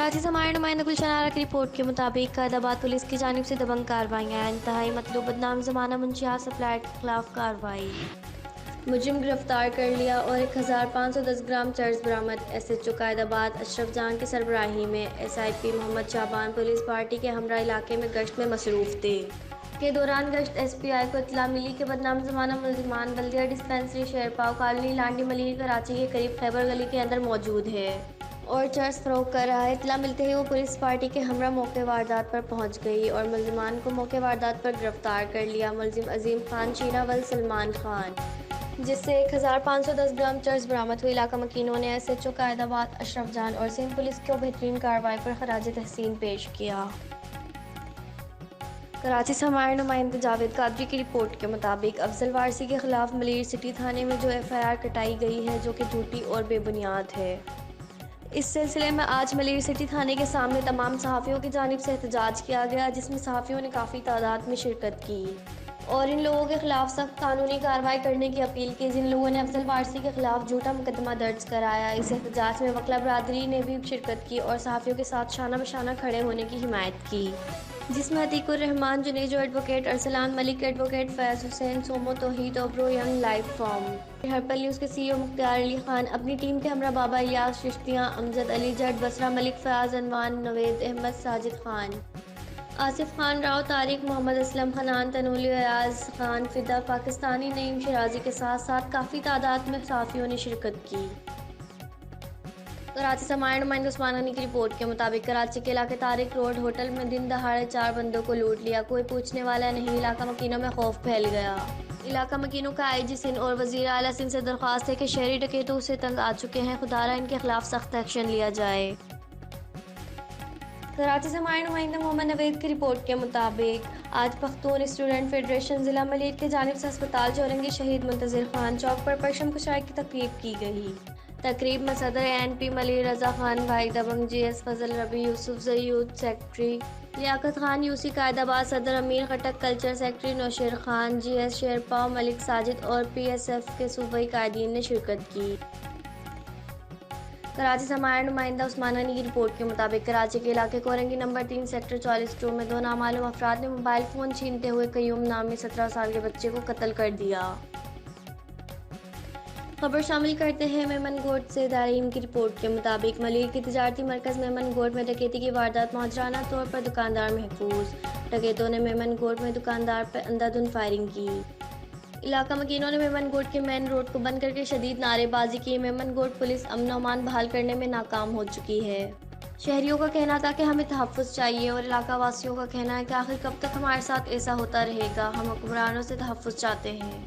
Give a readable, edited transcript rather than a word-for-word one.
कराची से हमारे नुमाइंदा गुलशन आरा की रिपोर्ट के मुताबिक कैदाबाद पुलिस की जानिब से दबंग कार्रवाइयाँ, इंतहाई मतलूब बदनाम ज़माना मुंशियात सप्लायर के खिलाफ कार्रवाई। मुजरिम गिरफ्तार कर लिया और 1510 ग्राम चर्स बरामद। SHO कैदाबाद अशरफ जान की सरबराही में SIP मोहम्मद शाबान पुलिस पार्टी के हमरा इलाके में गश्त में मसरूफ़ थे। के दौरान गश्त SPI को इत्तला मिली कि बदनाम ज़माना मुलजिमान बल्दिया डिस्पेंसरी शेरपाव कॉलोनी लांडी मलिर कराची के करीब खैबर गली के अंदर मौजूद है और चर्स फरोख्त कर रहा है। इत्तला मिलते ही वो पुलिस पार्टी के हमरा मौके वारदात पर पहुंच गई और मुलजिमान को मौके वारदात पर गिरफ्तार कर लिया। मुलजिम अजीम खान शीना वल सलमान खान, जिससे 1510 ग्राम चर्स बरामद हुई। इलाका मकीनों ने SHO कैदाबाद अशरफ जान और सिंध पुलिस को बेहतरीन कार्रवाई पर खराज तहसीन पेश किया। कराची से हमारे नुमाइंदे जावेद कादरी की रिपोर्ट के मुताबिक अफजल वारसी के खिलाफ मलिर सिटी थाने में जो FIR कटाई गई है, जो कि झूठी और बेबुनियाद है। इस सिलसिले में आज मलिर सिटी थाने के सामने तमाम सहाफ़ियों की जानिब से एहतजाज किया गया, जिसमें सहाफ़ियों ने काफ़ी तादाद में शिरकत की और इन लोगों के खिलाफ सख्त कानूनी कार्रवाई करने की अपील की, जिन लोगों ने अफजल वारसी के खिलाफ झूठा मुकदमा दर्ज कराया। इस एहतजाज में वकला बरादरी ने भी शिरकत की और सहाफ़ियों के साथ शाना बशाना खड़े होने की हिमायत की, जिसमें अतीकुर रहमान, जुनेजो एडवोकेट, अरसलान मलिक एडवोकेट, फैज़ हुसैन, सोमो तौहीद, ओब्रो यंग, लाइव फॉर्म, हर्पल न्यूज़ के CEO मुख्तार अली खान, अपनी टीम के हमरा बाबा इलियास चिश्तियाँ, अमजद अली जट, बसरा मलिक, फयाज अनवान, नवेद अहमद, साजिद खान, आसिफ खान राव, तारिक मोहम्मद, असलम खनान, तनूली, अयाज खान, फिदा, पाकिस्तानी नईम शिराजी के साथ साथ काफ़ी तादाद में सहाफ़ियों ने शिरकत की। कराची से हमारे नुमाइंदा उस्मान गनी की रिपोर्ट के मुताबिक कराची के इलाके तारिक रोड होटल में दिन दहाड़े 4 बंदों को लूट लिया। कोई पूछने वाला नहीं। इलाका मकीनों में खौफ फैल गया। इलाका मकीनों का IG सिंध और वज़ीर आला सिंध से दरख्वास्त है कि शहरी डकैतों से तंग आ चुके हैं, खुदारा इनके खिलाफ सख्त एक्शन लिया जाए। कराची से हमारे नुमाइंदा मोहम्मद नवेद की रिपोर्ट के मुताबिक आज पख्तून स्टूडेंट फेडरेशन ज़िला मलिर की जानिब से अस्पताल चौरंगी शहीद मुंतज़िर खान चौक पर परचम कुशाई की तकरीब की गई। तकरीब में सदर ANP मलिर रज़ा खान भाई दबंग, GS फजल Rabi, Yousafzai youth secretary, Liaquat Khan UC Qaidabad, सदर Amir Khattak, culture secretary Nausher Khan, GS Sherpao, Malik Sajid और PSF के सूबाई कायदीन ने शिरकत की। कराची से हमारे नुमाइंदा उस्मान गनी की रिपोर्ट के मुताबिक कराची के इलाके कोरंगी नंबर 3 सेक्टर 44 में 2 नामालूम अफराद ने मोबाइल फ़ोन छीनते हुए कयूम नामी 17 साल के बच्चे को कत्ल कर दिया। खबर शामिल करते हैं मेमन गोट से। दारीन की रिपोर्ट के मुताबिक मलिर की तिजारती मरकज़ मेमन गोट में डकैती की वारदात मुहजराना तौर पर दुकानदार महफूज। डकैतों ने मेमन गोट में दुकानदार पर अंधाधुंध फायरिंग की। इलाका मकीनों ने मेमन गोट के मेन रोड को बंद करके शदीद नारेबाजी की। मेमन गोट पुलिस अमन अमान बहाल करने में नाकाम हो चुकी है। शहरियों का कहना था कि हमें तहफ़्फ़ुज़ चाहिए और इलाका वासियों का कहना है कि आखिर कब तक हमारे साथ ऐसा होता रहेगा। हम हुक्मरानों से तहफ़्फ़ुज़ चाहते हैं।